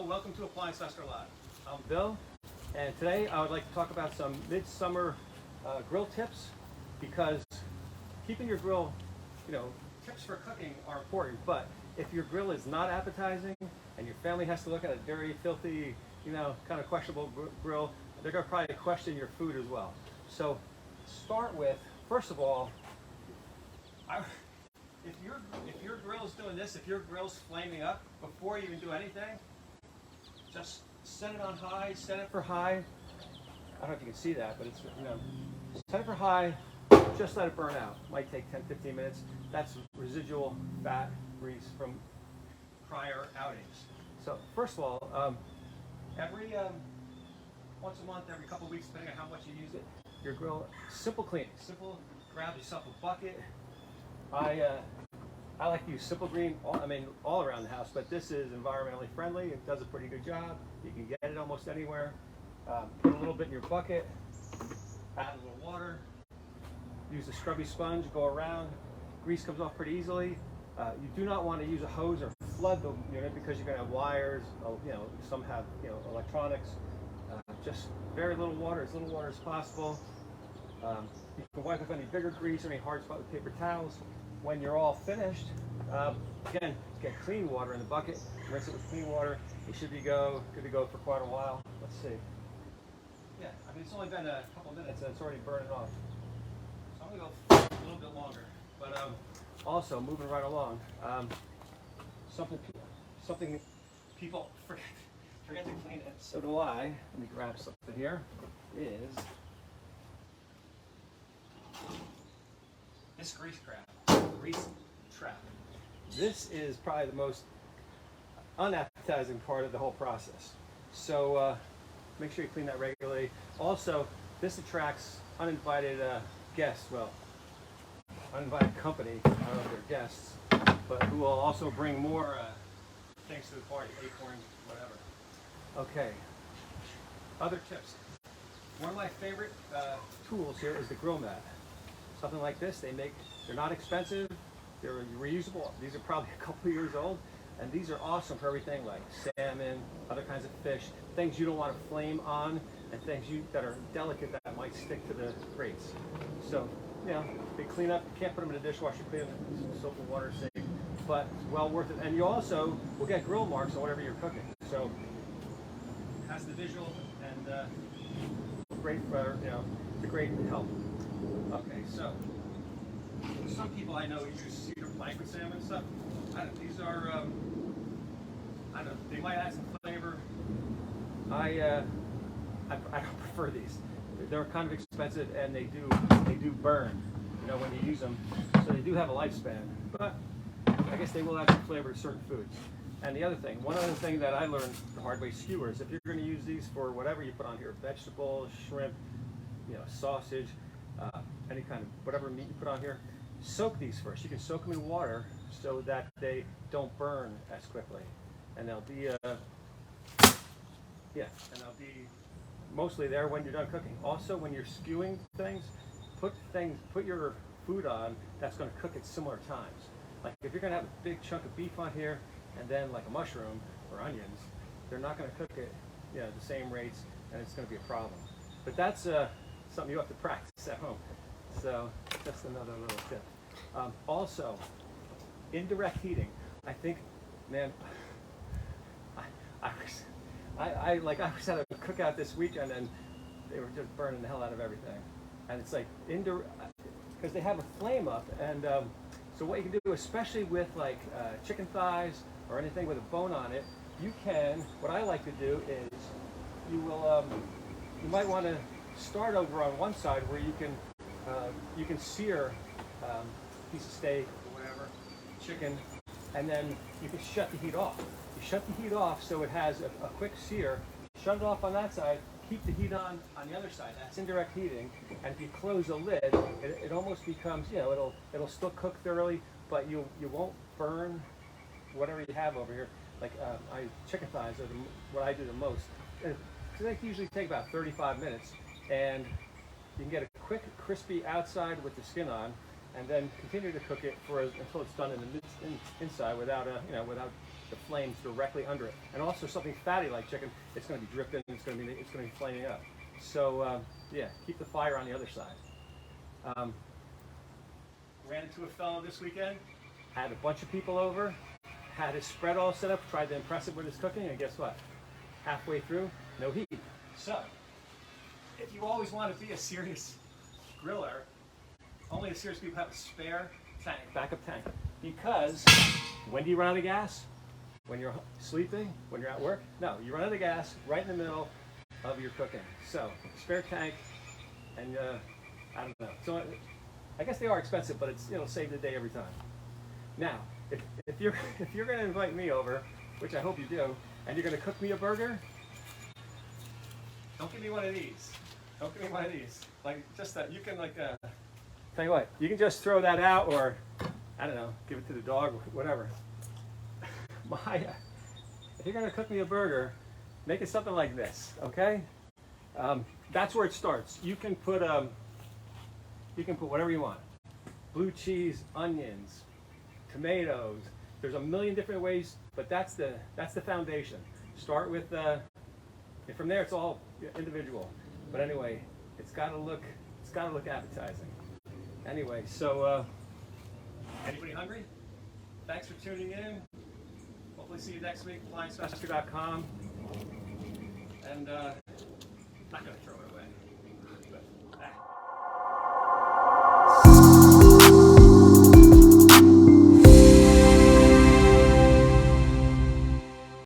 Hello, welcome to Appliance Master Live. I'm Bill, and today I would like to talk about some midsummer grill tips, because keeping your grill, tips for cooking are important, but if your grill is not appetizing and your family has to look at a dirty, filthy, kind of questionable grill, they're going to probably question your food as well. So start with, first of all, if your grill's doing this, if your grill's flaming up, before you even do anything, just set it on high, set it for high. I don't know if you can see that, but it's, set it for high, just let it burn out. Might take 10-15 minutes. That's residual fat, grease from prior outings. So first of all, every once a month, every couple of weeks, depending on how much you use it, your grill, simple cleaning. Simple, grab yourself a bucket. I like to use Simple Green, all around the house, but this is environmentally friendly. It does a pretty good job. You can get it almost anywhere. Put a little bit in your bucket, add a little water, use a scrubby sponge, go around. Grease comes off pretty easily. You do not want to use a hose or flood the unit, because you're going to have wires, some have electronics. Just very little water, as little water as possible. You can wipe up any bigger grease or any hard spot with paper towels. When you're all finished, again, get clean water in the bucket, rinse it with clean water. You should be good to go for quite a while. Let's see. Yeah, it's only been a couple minutes and it's already burning off. So I'm going to go a little bit longer. But also, moving right along, something people forget to clean it. So do I. Let me grab something here. Is this grease trap. This is probably the most unappetizing part of the whole process. So make sure you clean that regularly. Also, this attracts uninvited guests. Well, uninvited company. I don't know if they're guests, but who will also bring more things to the party, acorns, whatever. Okay. Other tips. One of my favorite tools here is the grill mat. Something like this, they're not expensive, they're reusable. These are probably a couple of years old, and these are awesome for everything like salmon, other kinds of fish, things you don't want to flame on, and things that are delicate that might stick to the grates. So, they clean up. You can't put them in a dishwasher, clean them in soap and water safe, but well worth it. And you also will get grill marks on whatever you're cooking. So, it has the visual and great for, it's a great help. Okay, so some people I know use cedar plank with salmon and stuff. These are, they might add some flavor. I don't prefer these. They're kind of expensive and they do burn, when you use them. So they do have a lifespan, but I guess they will add some flavor to certain foods. And the other thing, one other thing that I learned the hard way, skewers. If you're going to use these for whatever you put on here, vegetables, shrimp, sausage, any kind of whatever meat you put on here, soak these first. You can soak them in water so that they don't burn as quickly, and they'll be mostly there when you're done cooking. Also, when you're skewing things, put your food on that's going to cook at similar times. Like if you're going to have a big chunk of beef on here and then like a mushroom or onions, they're not going to cook at the same rates, and it's going to be a problem. But that's something you have to practice at home. So just another little tip. Also, indirect heating. I think, man, I was at a cookout this weekend and they were just burning the hell out of everything. And it's like because they have a flame up, and so what you can do, especially with like chicken thighs or anything with a bone on it, what I like to do is you might want to start over on one side where you can sear a piece of steak or whatever, chicken, and then you can shut the heat off. You shut the heat off so it has a quick sear. Shut it off on that side, keep the heat on the other side. That's indirect heating. And if you close the lid, it almost becomes, it'll still cook thoroughly, but you won't burn whatever you have over here. Like chicken thighs are what I do the most. They usually take about 35 minutes, and you can get a quick crispy outside with the skin on, and then continue to cook it until it's done in the inside without the flames directly under it. And also something fatty like chicken, it's going to be dripping, it's going to be flaming up. So yeah, keep the fire on the other side. Ran into a fellow this weekend, had a bunch of people over, had his spread all set up, tried to impress him with his cooking, and guess what? Halfway through, no heat. So, if you always want to be a serious griller, only the serious people have a spare tank, backup tank. Because when do you run out of gas? When you're sleeping? When you're at work? No, you run out of gas right in the middle of your cooking. So, spare tank, and I don't know. So, I guess they are expensive, but it'll save the day every time. Now, if you're going to invite me over, which I hope you do, and you're going to cook me a burger, don't give me one of these. Don't give me one of these. Like just that you can tell you what, you can just throw that out, or I don't know, give it to the dog, whatever. If you're going to cook me a burger, make it something like this, okay? That's where it starts. You can put whatever you want. Blue cheese, onions, tomatoes. There's a million different ways, but that's the foundation. Start with and from there it's all individual. But anyway, it's got to look appetizing. Anyway, so anybody hungry? Thanks for tuning in. Hopefully see you next week. APPLIANCEMASTER.com. And not gonna throw it.